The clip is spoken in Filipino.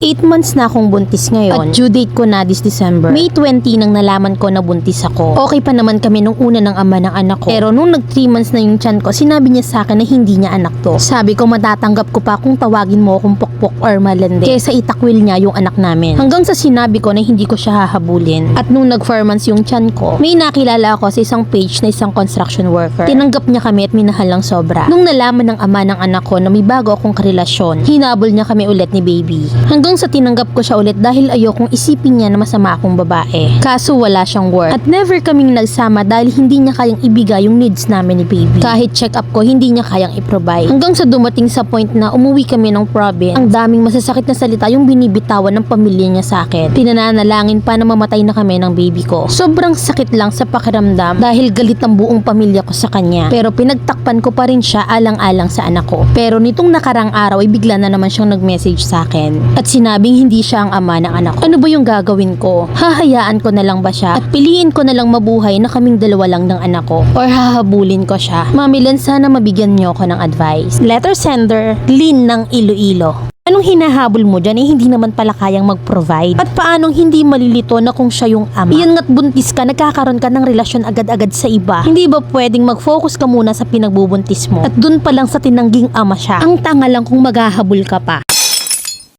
8 months na akong buntis ngayon at due date ko na this December. May 20 nang nalaman ko na buntis ako. Okay pa naman kami nung una ng ama ng anak ko. Pero nung nag 3 months na yung tiyan ko, sinabi niya sa akin na hindi niya anak to. Sabi ko matatanggap ko pa kung tawagin mo akong pokpok or malandi kesa itakwil niya yung anak namin. Hanggang sa sinabi ko na hindi ko siya hahabulin. At nung nag 4 months yung tiyan ko, may nakilala ako sa isang page na isang construction worker. Tinanggap niya kami at minahal lang sobra. Nung nalaman ng ama ng anak ko na may bago akong karelasyon, hinabol niya kami ulit ni baby. Hanggang sa tinanggap ko siya ulit dahil ayokong isipin niya na masama akong babae. Kaso wala siyang work. At never kaming nagsama dahil hindi niya kayang ibigay yung needs namin ni baby. Kahit check up ko, hindi niya kayang i-provide. Hanggang sa dumating sa point na umuwi kami ng province, ang daming masasakit na salita yung binibitawan ng pamilya niya sa akin. Pinananalangin pa na mamatay na kami ng baby ko. Sobrang sakit lang sa pakiramdam dahil galit ang buong pamilya ko sa kanya. Pero pinagtakpan ko pa rin siya alang-alang sa anak ko. Pero nitong nakarang araw ay bigla na naman siyang nag-message sa akin. At sinabing hindi siya ang ama ng anak ko. Ano ba yung gagawin ko? Hahayaan ko na lang ba siya? At piliin ko na lang mabuhay na kaming dalawa lang ng anak ko? Or hahabulin ko siya? Mami Len, sana mabigyan niyo ako ng advice. Letter sender, Lynn ng Iloilo. Anong hinahabol mo dyan eh hindi naman pala kayang mag-provide? At paanong hindi malilito na kung siya yung ama? Iyan nga't buntis ka, nagkakaroon ka ng relasyon agad-agad sa iba. Hindi ba pwedeng mag-focus ka muna sa pinagbubuntis mo? At dun pa lang sa tinangging ama siya. Ang tanga lang kung maghahabol ka pa.